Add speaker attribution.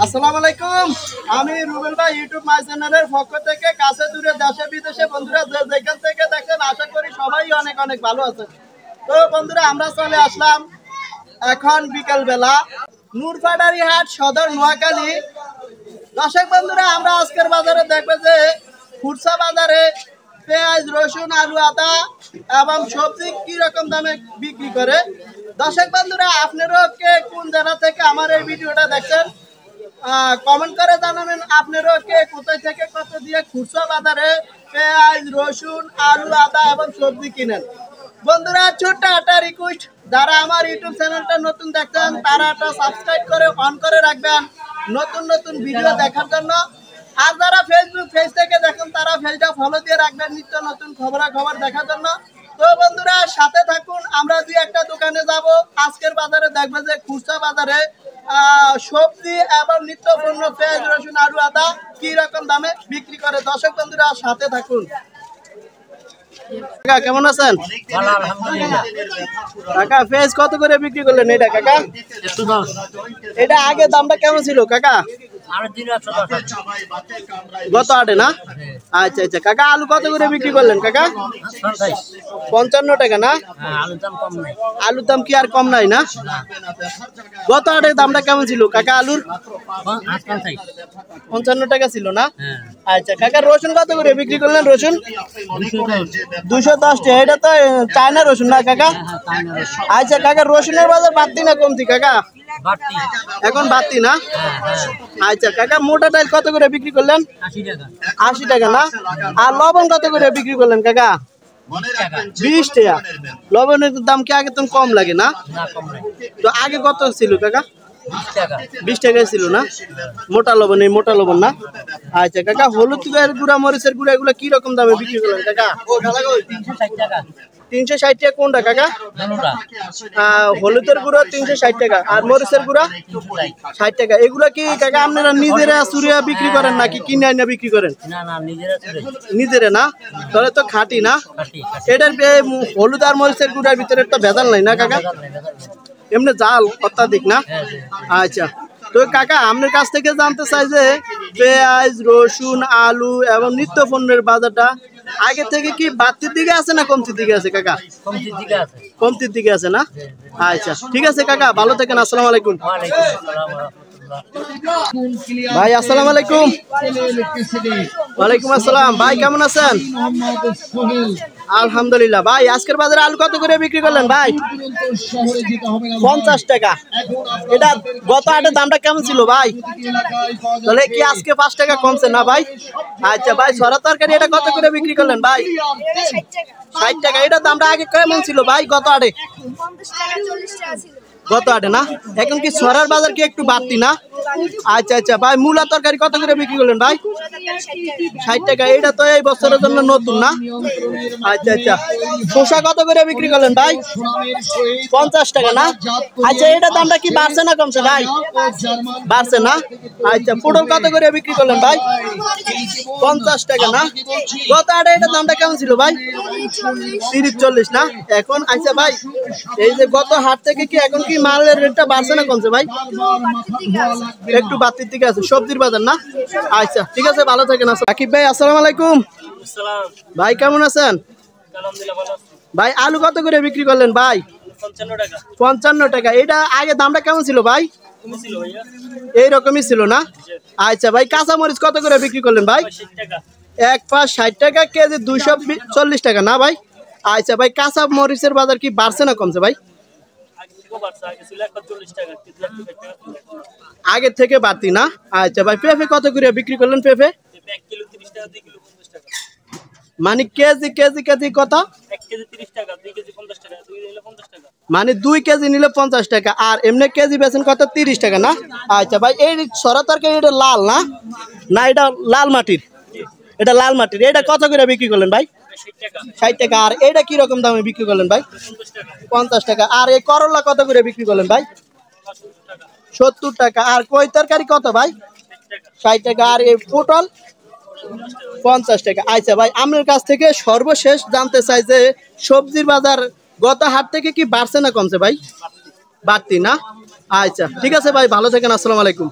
Speaker 1: আসসালামু আলাইকুম। আমি রুবেল ভাই ইউটিউব মাই চ্যানেলের পক্ষ থেকে কাছে দূরে দেশে বিদেশে বন্ধুরা যে যেখান থেকে দেখেন আশা করি সবাই অনেক অনেক ভালো আছেন। তো বন্ধুরা আমরা চলে আসলাম এখন বিকেল বেলা নূরপাড়ারি হাট সদর নোয়াখালী। দর্শক বন্ধুরা আমরা আজকের বাজারে দেখবে যে খুচরা বাজারে পেঁয়াজ রসুন আলু আদা এবং সবজি কি রকম দামে বিক্রি করে। দর্শক বন্ধুরা আপনারাও কে কোন জেলা থেকে আমার এই ভিডিওটা দেখছেন কমেন্ট করে জানাবেন আপনারাও কে কোথায় থেকে কত দিয়ে খুচরা বাজারে পেঁয়াজ রসুন আলু আদা এবং সবজি কিনেন। বন্ধুরা ছোট্ট একটা রিকোয়েস্ট, যারা আমার ইউটিউব চ্যানেলটা নতুন দেখছেন তারা একটা সাবস্ক্রাইব করে অন করে রাখবেন নতুন নতুন ভিডিও দেখার জন্য। আর যারা ফেসবুক পেজ থেকে দেখেন তারা পেজটা ফলো দিয়ে রাখবেন নিত্য নতুন খবরাখবর দেখার জন্য। তো বন্ধুরা সাথে থাকুন, আমরা দুই একটা দোকানে যাব আজকের বাজারে দেখবে যে খুচরা বাজারে সবজি এবং নিত্য পণ্য পেঁয়াজ রসুন আলু আদা কি রকম দামে বিক্রি করে। দর্শক বন্ধুরা সাথে থাকুন। কাকা কেমন আছেন? কাকা পেঁয়াজ কত করে বিক্রি করলেন এটা কাকা? এটা আগে দামটা কেমন ছিল কাকা? গত আটে না? আচ্ছা আচ্ছা কাকা আলু কত করে বিক্রি করলেন কাকা? 55 টাকা না? আলুর দাম কি আর কম নাই না? গত আটে দামটা কেমন ছিল কাকা আলুর? 55 টাকা ছিল না? আচ্ছা কাকা রসুন কত করে বিক্রি করলেন? রসুন 210 টাকা। এটা তো চায়না রসুন না কাকা? আচ্ছা কাকা রসুনের বাজার বাড়তি না কমতি কাকা? এখন বাড়তি না? আচ্ছা কাকা মোটা ডাল কত করে বিক্রি করলেন? 80 টাকা না? আর লবণ কত করে বিক্রি করলেন কাকা? 20 টাকা। লবণের দাম কি আগে তো কম লাগে না? তো আগে কত ছিল কাকা? 20 টাকা ছিল না? মোটা লবণ, এই মোটা লবণ না? আচ্ছা কাকা হলুদ গুঁড়া মরিচের গুঁড়া এগুলো কি রকম দামে বিক্রি করলেন কাকা? 360 টাকা। কোনটা কাকা? হলুদের গুঁড়া 360 টাকা আর মরিচের গুঁড়া 60 টাকা। এগুলা কি কাকা আপনারা নিজেরা চুরিয়া বিক্রি করেন নাকি কিনে আইনা বিক্রি করেন? নিজেরা না? তাহলে তো খাঁটি না? এটার হলুদ আর মরিচের গুঁড়ার ভিতরে একটা ভেজাল নাই না কাকা? এমনি জাল অত্যাধিক না? আচ্ছা তো কাকা আপনার কাছ থেকে জানতে চাই যে পেঁয়াজ রসুন আলু এবং নিত্য পণ্যের বাজারটা আগে থেকে কি বাড়তির দিকে আছে না কমতির দিকে আছে কাকা? কমতির দিকে আছে না? আচ্ছা ঠিক আছে কাকা ভালো থাকেন। আসসালামু আলাইকুম। ভাই আসসালামু আলাইকুম। ওয়ালাইকুম আসসালাম। ভাই কেমন আছেন? আলহামদুলিল্লাহ। ভাই আজকের বাজারে আলু কত করে বিক্রি করলেন ভাই? 50 টাকা। এটা গত হাটের দামটা কেমন ছিল ভাই? তাহলে কি আজকে 5 টাকা কমছে না ভাই? আচ্ছা ভাই সরা তরকারি এটা কত করে বিক্রি করলেন ভাই? 60 টাকা। এটা দামটা আগে কেমন ছিল ভাই গত হাটে? গত হাটে না? এখন কি সরার বাজার কি একটু বাড়তি না? আচ্ছা আচ্ছা ভাই মূলা তরকারি কত করে বিক্রি করলেন ভাই? 60 টাকা। এটা তো এই বছরের জন্য নতুন না? আচ্ছা আচ্ছা শসা কত করে বিক্রি করলেন ভাই? 50 টাকা না? আচ্ছা এটা দামটা কি বাড়ছে না কমছে ভাই? বাড়ছে না? আচ্ছা পটল কত করে বিক্রি করলেন ভাই? 50 টাকা না? গত হাটে এটা দামটা কেমন ছিল ভাই? 30-40 না? এখন আচ্ছা ভাই এই যে গত হাট থেকে কি এখন কি মালের রেটটা বাড়ছে না কমছে ভাই? একটু বাড়তির দিকে আছে সবজির বাজার না? আচ্ছা ঠিক আছে ভালো থাকেন। আকিব ভাই আসসালামু আলাইকুম। ভাই কেমন আছেন? ভাই আলু কত করে বিক্রি করলেন ভাই? 55 টাকা। এটা আগে দামটা কেমন ছিল ভাই? এইরকমই ছিল না? আচ্ছা ভাই কাঁচা মরিচ কত করে বিক্রি করলেন ভাই? 1 পাঁচ 60 টাকা কেজি 240 টাকা না ভাই? আচ্ছা ভাই কাঁচা মরিচের বাজার কি বাড়ছে না কমছে ভাই? আগের থেকে বাড়তি না? আচ্ছা ভাই পেঁপে কত করে বিক্রি করলেন? পেঁপে মানে কেজি কেজি কেজি কত? মানে 2 কেজি নিলে 50 টাকা আর এমনি কেজি বেচেন কত? 30 টাকা না? আচ্ছা ভাই এই সরা তরকারি এটা লাল না? না এটা লাল মাটির? এটা লাল মাটির। এটা কত করে বিক্রি করলেন ভাই? 60 টাকা। আর এটা কি রকম দামে বিক্রি করলেন ভাই? 50 টাকা। আর এই করলা কত করে বিক্রি করলেন ভাই? 70 টাকা। আর কই তরকারি কত ভাই? 60 টাকা। আর এই পটল 50 টাকা। আচ্ছা ভাই আপনার কাছ থেকে সর্বশেষ জানতে চাই যে সবজির বাজার গত হাট থেকে কি বাড়ছে না কমছে ভাই? বাড়তি না? আচ্ছা ঠিক আছে ভাই ভালো থাকেন। আসসালামু আলাইকুম।